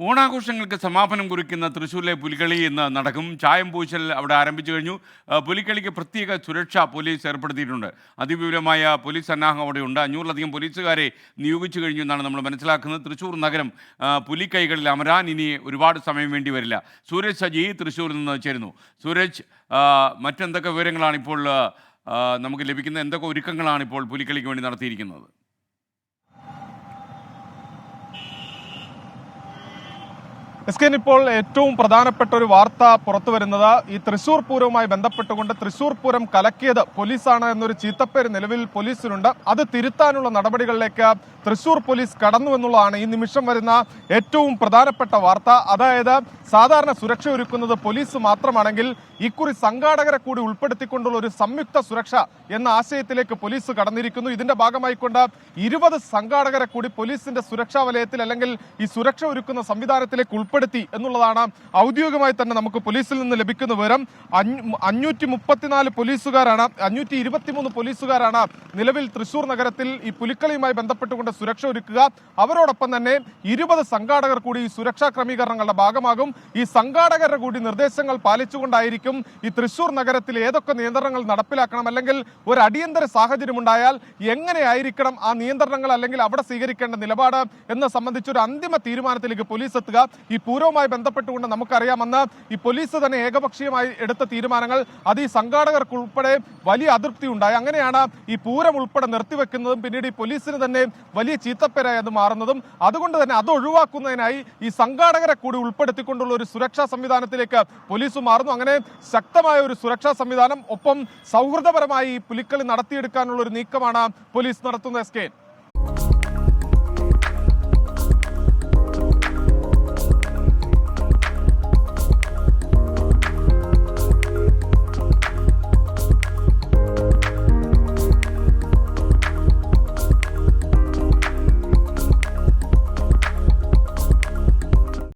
ഓണാഘോഷങ്ങൾക്ക് സമാപനം കുറിക്കുന്ന തൃശ്ശൂരിലെ പുലിക്കളി ഇന്ന് നടക്കും. ചായം പൂശൽ അവിടെ ആരംഭിച്ചു കഴിഞ്ഞു. പുലിക്കളിക്ക് പ്രത്യേക സുരക്ഷ പോലീസ് ഏർപ്പെടുത്തിയിട്ടുണ്ട്. അതിവിപുലമായ പോലീസ് സന്നാഹം അവിടെയുണ്ട്. 500-ലധികം പോലീസുകാരെ നിയോഗിച്ചു കഴിഞ്ഞു എന്നാണ് നമ്മൾ മനസ്സിലാക്കുന്നത്. തൃശ്ശൂർ നഗരം പുലിക്കൈകളിൽ അമരാൻ ഇനി ഒരുപാട് സമയം വേണ്ടി വരില്ല. സൂരജ് സജി തൃശ്ശൂരിൽ നിന്ന് ചേരുന്നു. സൂരജ്, മറ്റെന്തൊക്കെ വിവരങ്ങളാണ് ഇപ്പോൾ നമുക്ക് ലഭിക്കുന്നത്? എന്തൊക്കെ ഒരുക്കങ്ങളാണ് ഇപ്പോൾ പുലിക്കളിക്ക് വേണ്ടി നടത്തിയിരിക്കുന്നത്? ഇപ്പോൾ ഏറ്റവും പ്രധാനപ്പെട്ട ഒരു വാർത്ത പുറത്തു വരുന്നത് ഈ തൃശൂർ പൂരവുമായി ബന്ധപ്പെട്ടുകൊണ്ട് തൃശൂർ പൂരം കലക്കിയത് പോലീസാണ് എന്നൊരു ചീത്തപ്പേര് നിലവിൽ പോലീസിനുണ്ട്. അത് തിരുത്താനുള്ള നടപടികളിലേക്ക് തൃശൂർ പോലീസ് കടന്നു എന്നുള്ളതാണ് ഈ നിമിഷം വരുന്ന ഏറ്റവും പ്രധാനപ്പെട്ട വാർത്ത. അതായത് സാധാരണ സുരക്ഷ ഒരുക്കുന്നത് പോലീസ് മാത്രമാണെങ്കിൽ ഇക്കുറി സംഘാടകരെ കൂടി ഉൾപ്പെടുത്തിക്കൊണ്ടുള്ള ഒരു സംയുക്ത സുരക്ഷ എന്ന ആശയത്തിലേക്ക് പോലീസ് കടന്നിരിക്കുന്നു. ഇതിന്റെ ഭാഗമായിക്കൊണ്ട് 20 സംഘാടകരെ കൂടി പോലീസിന്റെ സുരക്ഷാ വലയത്തിൽ അല്ലെങ്കിൽ ഈ സുരക്ഷ ഒരുക്കുന്ന സംവിധാനത്തിലേക്ക് ഉൾപ്പെടുത്തി എന്നുള്ളതാണ് ഔദ്യോഗികമായി തന്നെ നമുക്ക് പോലീസിൽ നിന്ന് ലഭിക്കുന്ന വിവരം. 534 പോലീസുകാരാണ് 523 പോലീസുകാരാണ് നിലവിൽ തൃശൂർ നഗരത്തിൽ ഈ പുലിക്കളിയുമായി ബന്ധപ്പെട്ടുകൊണ്ട് സുരക്ഷ ഒരുക്കുക. അവരോടൊപ്പം തന്നെ 20 സംഘാടകർ കൂടി ഈ സുരക്ഷാ ക്രമീകരണങ്ങളുടെ ഭാഗമാകും. ഈ സംഘാടകരുടെ കൂടി നിർദ്ദേശങ്ങൾ പാലിച്ചുകൊണ്ടായിരിക്കും ഈ തൃശൂർ നഗരത്തിൽ ഏതൊക്കെ നിയന്ത്രണങ്ങൾ നടപ്പിലാക്കണം, അല്ലെങ്കിൽ ഒരു അടിയന്തര സാഹചര്യം ഉണ്ടായാൽ എങ്ങനെയായിരിക്കണം ആ നിയന്ത്രണങ്ങൾ അല്ലെങ്കിൽ അവിടെ സ്വീകരിക്കേണ്ട നിലപാട് എന്ന സംബന്ധിച്ചൊരു അന്തിമ തീരുമാനത്തിലേക്ക് പോലീസ് എത്തുക. ഈ പൂരവുമായി ബന്ധപ്പെട്ടുകൊണ്ട് നമുക്കറിയാമെന്ന് ഈ പോലീസ് തന്നെ ഏകപക്ഷീയമായി എടുത്ത തീരുമാനങ്ങൾ അത് ഈ സംഘാടകർക്ക് ഉൾപ്പെടെ വലിയ അതൃപ്തി ഉണ്ടായി. അങ്ങനെയാണ് ഈ പൂരം ഉൾപ്പെടെ നിർത്തിവെക്കുന്നതും പിന്നീട് ഈ പോലീസിന് തന്നെ വലിയ ചീത്തപ്പേരായി അത് മാറുന്നതും. അതുകൊണ്ട് തന്നെ അത് ഒഴിവാക്കുന്നതിനായി ഈ സംഘാടകരെ കൂടി ഉൾപ്പെടുത്തിക്കൊണ്ടുള്ള ഒരു സുരക്ഷാ സംവിധാനത്തിലേക്ക് പോലീസ് മാറുന്നു. അങ്ങനെ ശക്തമായ ഒരു സുരക്ഷാ സംവിധാനം, ഒപ്പം സൗഹൃദപരമായി ഈ പുലിക്കളി നടത്തിയെടുക്കാനുള്ള ഒരു നീക്കമാണ് പോലീസ് നടത്തുന്നത്.